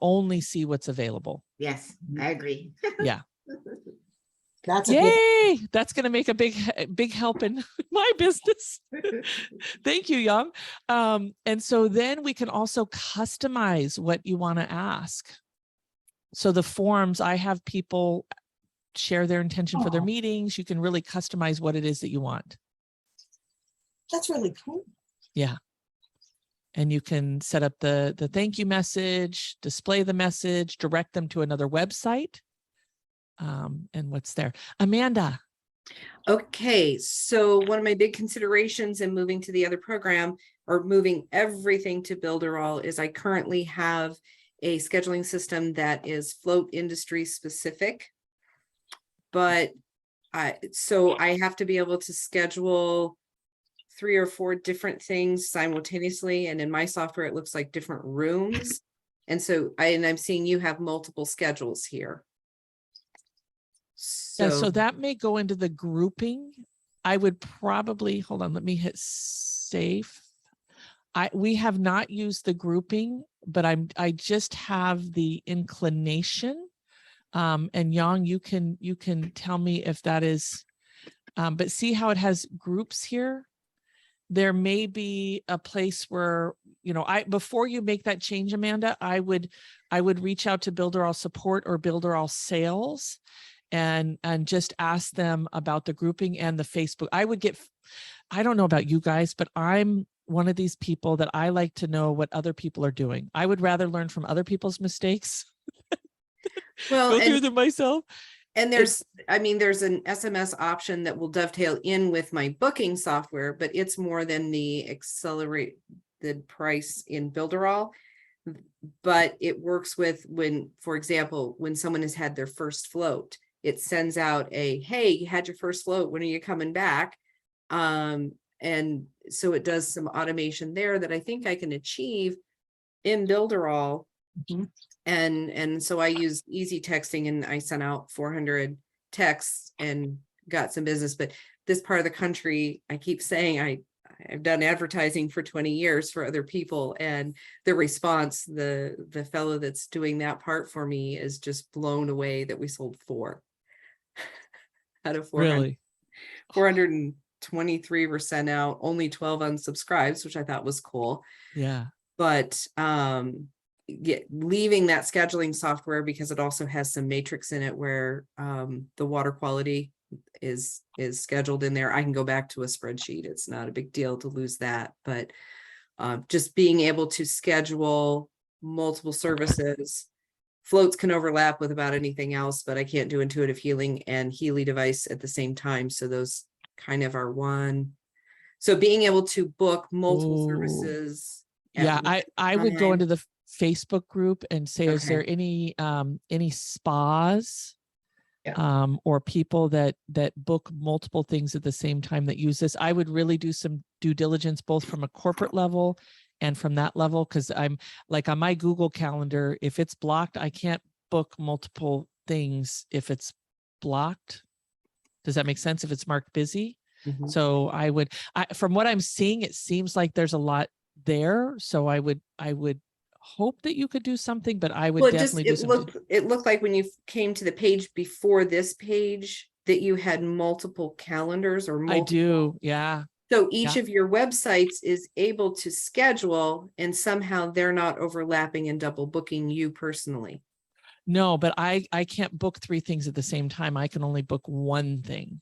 only see what's available. Yes, I agree. Yeah. That's Yay! That's going to make a big help in my business. Thank you, Yang. And so then we can also customize what you want to ask. So the forms, I have people share their intention for their meetings. You can really customize what it is that you want. That's really cool. Yeah. And you can set up the thank you message, display the message, direct them to another website. And what's there? Amanda. Okay, so one of my big considerations in moving to the other program or moving everything to Builderall is I currently have a scheduling system that is float industry specific. But so I have to be able to schedule 3 or 4 different things simultaneously. And in my software, it looks like different rooms. And so I'm seeing you have multiple schedules here. So that may go into the grouping. I would probably, hold on, let me hit save. We have not used the grouping, but I just have the inclination. And Yang, you can tell me if that is, but see how it has groups here? There may be a place where, before you make that change, Amanda, I would reach out to Builderall support or Builderall sales and just ask them about the grouping and the Facebook. I don't know about you guys, but I'm one of these people that I like to know what other people are doing. I would rather learn from other people's mistakes. Go through them myself. And there's an SMS option that will dovetail in with my booking software, but it's more than the accelerated price in Builderall. but it works with when, for example, when someone has had their first float, it sends out a, hey, you had your first float, when are you coming back? And so it does some automation there that I think I can achieve in Builderall. Mhm. And so I used easy texting and I sent out 400 texts and got some business. But this part of the country, I keep saying I've done advertising for 20 years for other people, and the response, the fellow that's doing that part for me is just blown away that we sold 4 out of 400. Really? 423 were sent out, only 12 unsubscribes, which I thought was cool. Yeah. But leaving that scheduling software, because it also has some matrix in it where the water quality is scheduled in there. I can go back to a spreadsheet. It's not a big deal to lose that, but just being able to schedule multiple services. Floats can overlap with about anything else, but I can't do intuitive healing and Healy device at the same time. So those kind of are one. So being able to book multiple Ooh. services. at Yeah, one I would go time. into the Facebook group and say, is Okay. there any spas Yeah. or people that book multiple things at the same time that use this? I would really do some due diligence, both from a corporate level and from that level, because I'm like on my Google Calendar, if it's blocked, I can't book multiple things if it's blocked. Does that make sense? If it's marked busy? Mhm. So from what I'm seeing, it seems like there's a lot there. So I would hope that you could do something, but I would Well, definitely do something. it looked like when you came to the page before this page that you had multiple calendars or I multiple. do. Yeah. So each Yeah. of your websites is able to schedule, and somehow they're not overlapping and double booking you personally. No, but I can't book 3 things at the same time. I can only book one thing.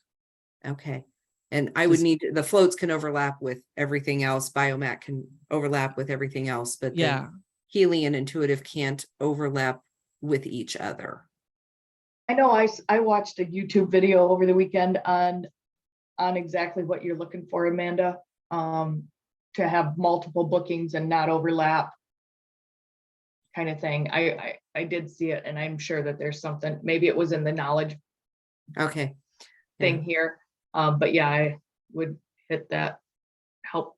Okay. And I would Does- need, the floats can overlap with everything else. Biomat can overlap with everything else, but the Yeah. Healy and Intuitive can't overlap with each other. I know I watched a YouTube video over the weekend on exactly what you're looking for, Amanda. To have multiple bookings and not overlap kind of thing. I did see it, and I'm sure that there's something, maybe it was in the knowledge Okay. thing here. But yeah, I would hit that help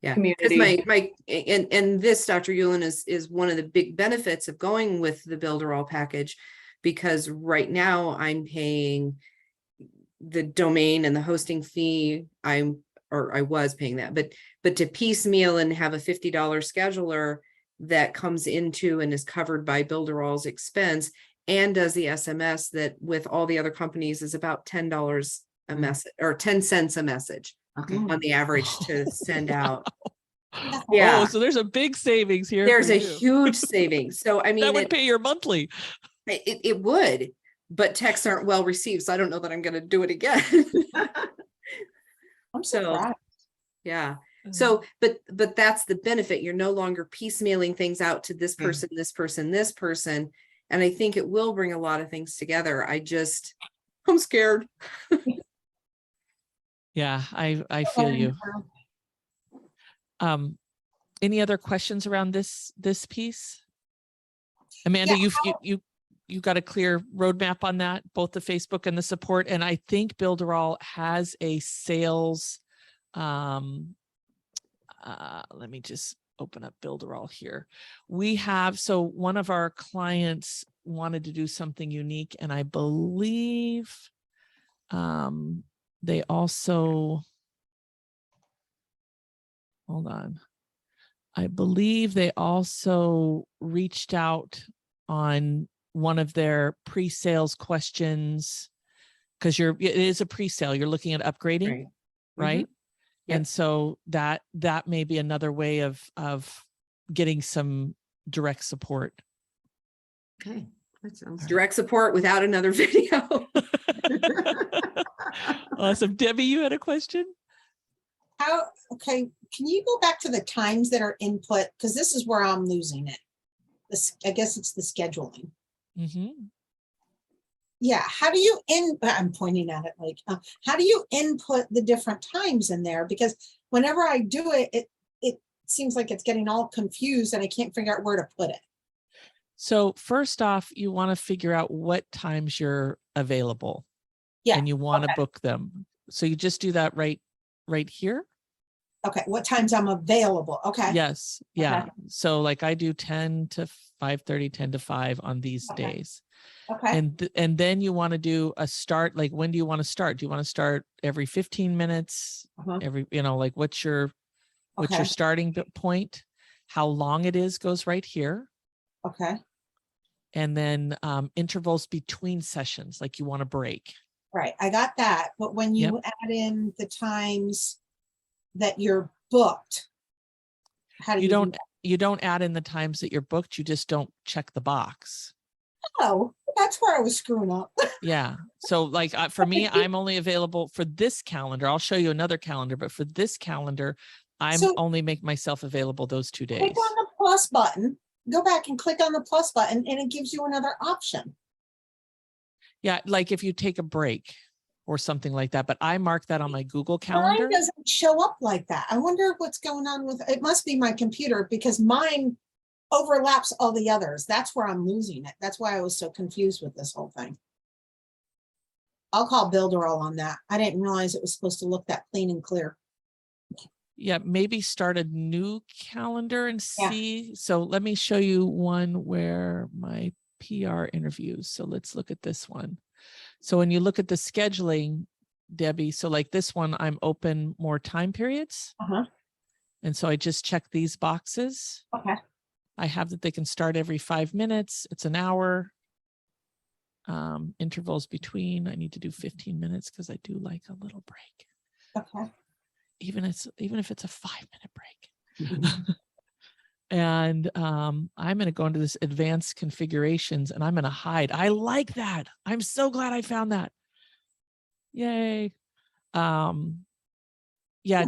Yeah, because community. and this, Dr. Yulin, is one of the big benefits of going with the Builderall package, because right now I'm paying the domain and the hosting fee. I was paying that, but to piecemeal and have a $50 scheduler that comes into and is covered by Builderall's expense and does the SMS, that with all the other companies is about $10 a message or 10 cents a message. Okay. On the average to send out. Yeah. Yeah. Oh, so there's a big savings here. There's for a you. huge savings. So I mean, That would pay your monthly. it would, but texts aren't well received. So I don't know that I'm going to do it again. I'm So, surprised. yeah. So, but that's the benefit. You're no longer piecemealing things out to this person, this person, this person. And I think it will bring a lot of things together. I'm scared. Yeah, I feel you. Any other questions around this piece? Amanda, Yeah. you got a clear roadmap on that, both the Facebook and the support. And I think Builderall has a sales, let me just open up Builderall here. So one of our clients wanted to do something unique, and I believe they also, hold on. I believe they also reached out on one of their pre-sales questions, because it is a pre-sale. You're looking at upgrading, right? Yep. And so that may be another way of getting some direct support. Okay. That sounds direct support without another video. Awesome. Debbie, you had a question? Okay, can you go back to the times that are input? Because this is where I'm losing it. I guess it's the scheduling. Mm-hmm. Yeah, how do you I'm pointing at it like, how do you input the different times in there? Because whenever I do it, seems like it's getting all confused and I can't figure out where to put it. So first off, you want to figure out what times you're available. Yeah. And you want to okay. book them. So you just do that right here. Okay. What times I'm available? Okay. Yes. Yeah. Okay. So like I do 10 to 5:30, 10 to 5 on these Okay. days. Okay. And then you want to do a start. Like, when do you want to start? Do you want to start every 15 minutes? Uh-huh. Every, like what's your Okay. starting point? How long it is goes right here. Okay. And then intervals between sessions, like you want to break. Right. I got that. But when you add in the times that you're booked, how do you do that? You don't add in the times that you're booked. You just don't check the box. Oh, that's where I was screwing up. Yeah. So like for me, I'm only available for this calendar. I'll show you another calendar, but for this calendar, I'm only make myself available those 2 days. Click on the plus button, go back and click on the plus button and it gives you another option. Yeah. Like if you take a break or something like that, but I mark that on my Google Calendar. Mine doesn't show up like that. I wonder what's going on with, it must be my computer because mine overlaps all the others. That's where I'm losing it. That's why I was so confused with this whole thing. I'll call Builderall on that. I didn't realize it was supposed to look that clean and clear. Yeah, maybe start a new calendar and see. So let me show you one where my PR interviews. So let's look at this one. So when you look at the scheduling, Debbie, so like this one, I'm open more time periods. Uh-huh. And so I just check these boxes. Okay. I have that they can start every 5 minutes. It's an hour. Intervals between, I need to do 15 minutes because I do like a little break. Okay. Even if it's a 5-minute break. And I'm going to go into this advanced configurations and I'm going to hide. I like that. I'm so glad I found that. Yay. Yeah.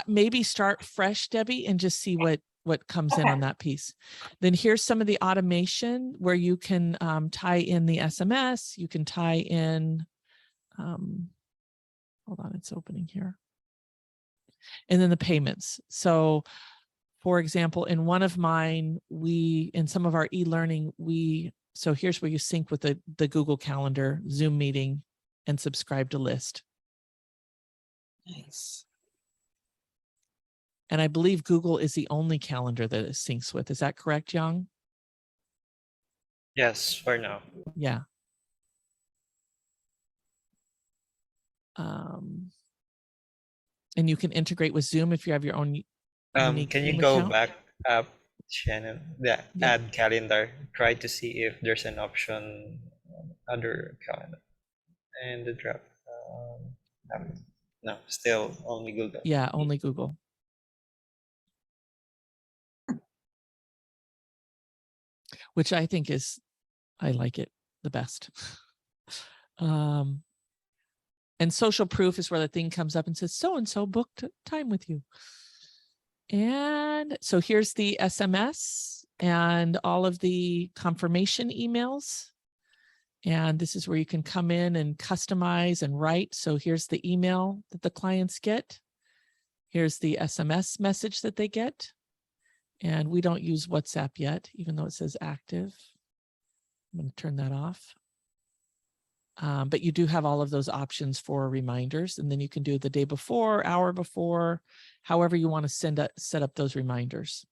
Maybe start fresh, Debbie, and just see what comes in on that piece. Then here's some of the automation where you can tie in the SMS. You can tie in, hold on, it's opening here. And then the payments. So for example, in one of mine, in some of our e-learning, so here's where you sync with the Google Calendar, Zoom meeting, and subscribe to list. Nice. And I believe Google is the only calendar that it syncs with. Is that correct, Young? Yes, for now. Yeah. And you can integrate with Zoom if you have your own unique Can you Zoom go account. back up, Shannon? The add calendar. Try to see if there's an option under calendar and the drop. No, still only Google. Yeah, only Google. Which I think I like it the best. And social proof is where the thing comes up and says, so-and-so booked time with you. And so here's the SMS and all of the confirmation emails. And this is where you can come in and customize and write. So here's the email that the clients get. Here's the SMS message that they get. And we don't use WhatsApp yet, even though it says active. I'm going to turn that off. But you do have all of those options for reminders, and then you can do the day before, hour before, however you want to set up those reminders.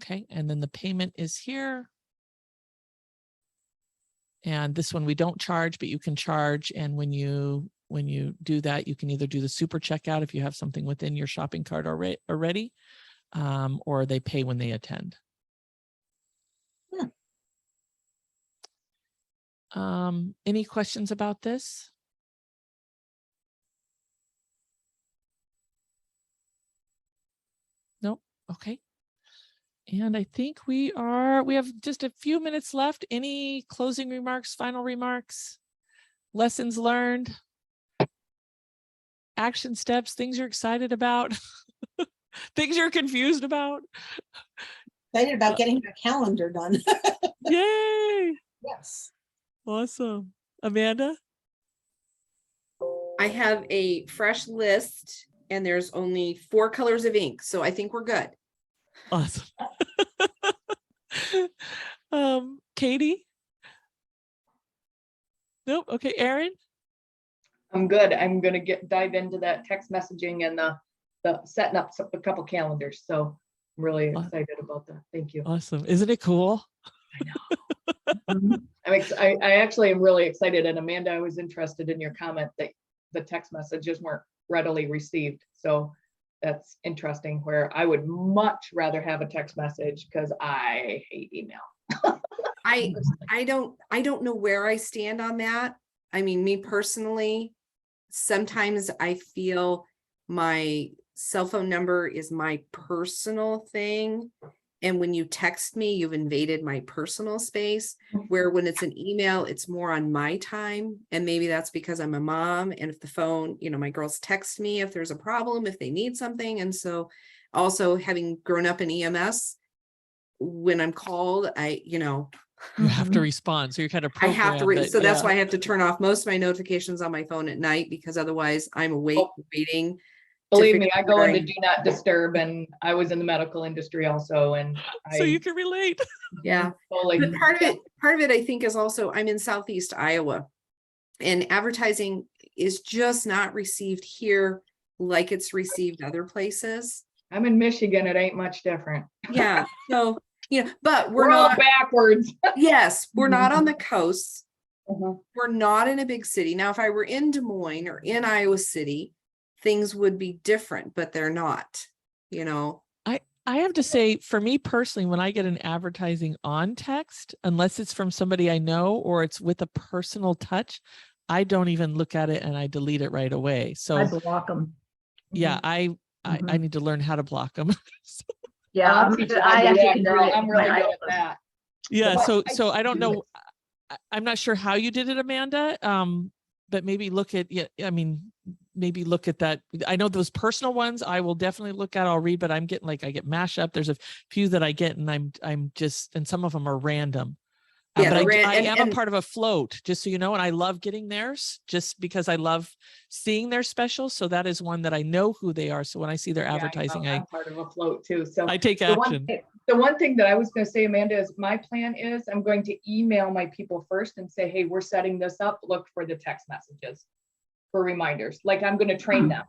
Okay, and then the payment is here. And this one we don't charge, but you can charge. And when you do that, you can either do the super checkout if you have something within your shopping cart already, or they pay when they attend. Any questions about this? Nope. Okay. And I think we have just a few minutes left. Any closing remarks, final remarks, lessons learned, action steps, things you're excited about, things you're confused about? Excited about getting your calendar done. Yay. Yes. Awesome. Amanda? I have a fresh list and there's only 4 colors of ink. So I think we're good. Awesome. Katie? Nope. Okay, Erin? I'm good. I'm gonna dive into that text messaging and the setting up a couple calendars. So I'm really excited about that. Thank you. Awesome. Isn't it cool? I actually am really excited. And Amanda, I was interested in your comment that the text messages weren't readily received. So that's interesting, where I would much rather have a text message because I hate email. I don't know where I stand on that. I mean, me personally, sometimes I feel my cell phone number is my personal thing. And when you text me, you've invaded my personal space, where when it's an email, it's more on my time. And maybe that's because I'm a mom. And if the phone, you know, my girls text me if there's a problem, if they need something. And so also having grown up in EMS, when I'm called, You have to respond. So you're kind of I have to, programmed so that- that's yeah. why I have to turn off most of my notifications on my phone at night, because otherwise I'm awake waiting. Believe me, I figure go out into do not disturb, and I was in the medical industry also, and So you can relate. Yeah. totally. But part of it, I think, is also I'm in Southeast Iowa, and advertising is just not received here like it's received other places. I'm in Michigan. It ain't much different. Yeah. So, but We're all backwards. Yes, we're not on the coast. Uh-huh. We're not in a big city. Now, if I were in Des Moines or in Iowa City, things would be different, but they're not, I have to say, for me personally, when I get an advertising on text, unless it's from somebody I know or it's with a personal touch, I don't even look at it and I delete it right away. So I block them. yeah, I need to learn how to block them. Yeah, I'll teach you how to do that, girl. I'm really good at that. Yeah, But so I don't know. I'm not sure how you did it, Amanda. But maybe look at, maybe look at that. I know those personal ones I will definitely look at, I'll read, but I'm getting I get mashed up. There's a few that I get and and some of them are random. Yeah, but I am a part of a float, just so you know, and I love getting theirs just because I love seeing their specials. So that is one that I know who they are. So when I see their advertising, I'm part of a float too. So I take action. The one thing that I was going to say, Amanda, is my plan is I'm going to email my people first and say, hey, we're setting this up. Look for the text messages for reminders. Like I'm going to train them.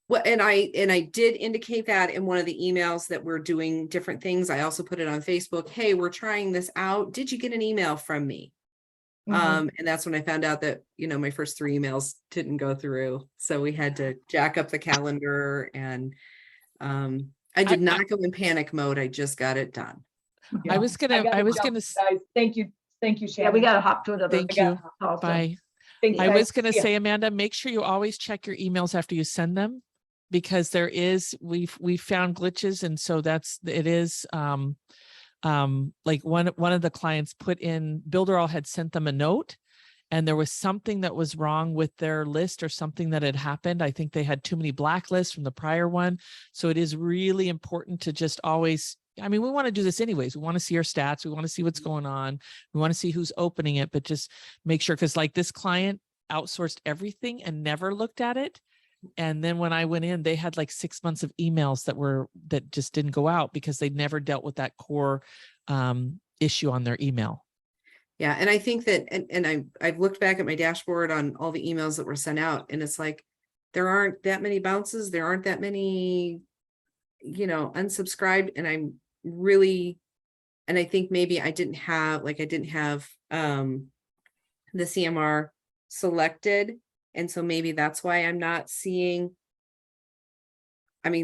Well, and I did indicate that in one of the emails that we're doing different things. I also put it on Facebook. Hey, we're trying this out. Did you get an email from me? And that's when I found out that, my first 3 emails didn't go through. So we had to jack up the calendar, and I did not go in panic mode. I just got it done. Yeah. I was gonna guys, thank you, Shannon. Yeah, we got to hop to another. Thank you. Bye. Thanks, I guys. was gonna See ya. say, Amanda, make sure you always check your emails after you send them, because we found glitches, and so it is like one of the clients put in, Builderall had sent them a note, and there was something that was wrong with their list or something that had happened. I think they had too many blacklists from the prior one. So it is really important to just always, we want to do this anyways. We want to see our stats. We want to see what's going on. We want to see who's opening it, but just make sure, because like this client outsourced everything and never looked at it. And then when I went in, they had like 6 months of emails that just didn't go out because they never dealt with that core issue on their email. Yeah. And I think that, and I've looked back at my dashboard on all the emails that were sent out, and it's like, there aren't that many bounces. There aren't that many, unsubscribed. And I'm really, and I think maybe I didn't have the CMR selected. And so maybe that's why I'm not seeing,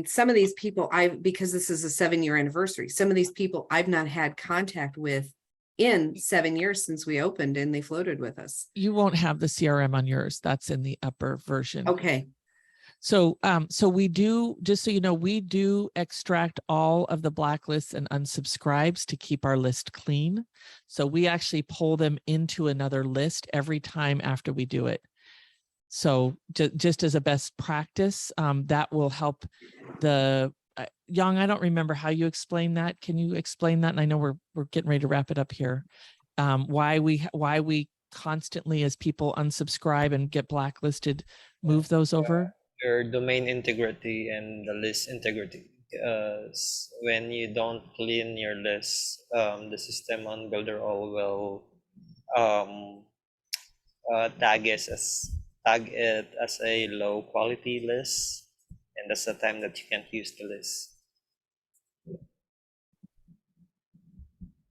some of these people because this is a 7-year anniversary, some of these people I've not had contact with in 7 years since we opened, and they floated with us. You won't have the CRM on yours. That's in the upper version. Okay. So, so we do, just so you know, we do extract all of the blacklists and unsubscribes to keep our list clean. So we actually pull them into another list every time after we do it. So just as a best practice, that will help the Young. I don't remember how you explain that. Can you explain that? And I know we're getting ready to wrap it up here. Why we constantly as people unsubscribe and get blacklisted, move those over? Your domain integrity and the list integrity. When you don't clean your list, the system on Builderall will tag it as a low quality list, and that's the time that you can't use the list.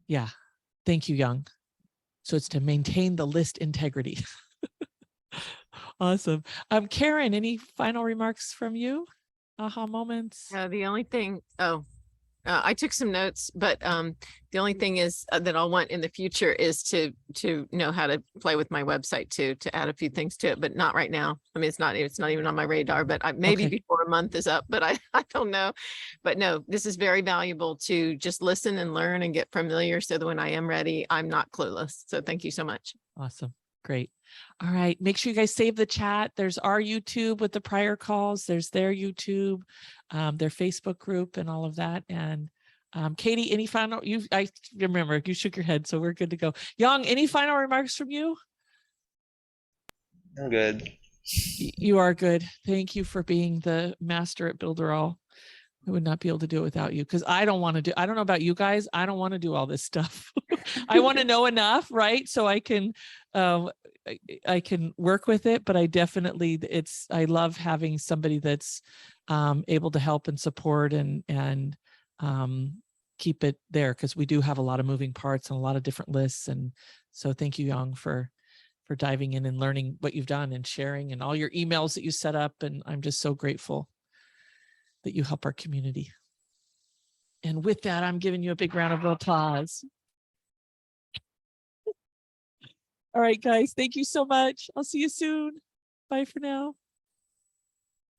Yeah. Thank you, Young. So it's to maintain the list integrity. Awesome. Karen, any final remarks from you? Aha moments? The only thing, I took some notes, but the only thing is that I'll want in the future is to know how to play with my website too, to add a few things to it, but not right now. I mean, it's not even on my radar, but maybe Okay. before a month is up, but I don't know. But no, this is very valuable to just listen and learn and get familiar so that when I am ready, I'm not clueless. So thank you so much. Awesome. Great. All right. Make sure you guys save the chat. There's our YouTube with the prior calls. There's their YouTube, their Facebook group and all of that. And Katie, any final, I remember you shook your head, so we're good to go. Young, any final remarks from you? I'm good. You are good. Thank you for being the master at Builderall. I would not be able to do it without you because I don't know about you guys. I don't want to do all this stuff. I want to know enough, right? So I can work with it, but I definitely, I love having somebody that's able to help and support and keep it there, because we do have a lot of moving parts and a lot of different lists. And so thank you, Young, for diving in and learning what you've done and sharing and all your emails that you set up. And I'm just so grateful that you help our community. And with that, I'm giving you a big round of applause. All right, guys, thank you so much. I'll see you soon. Bye for now.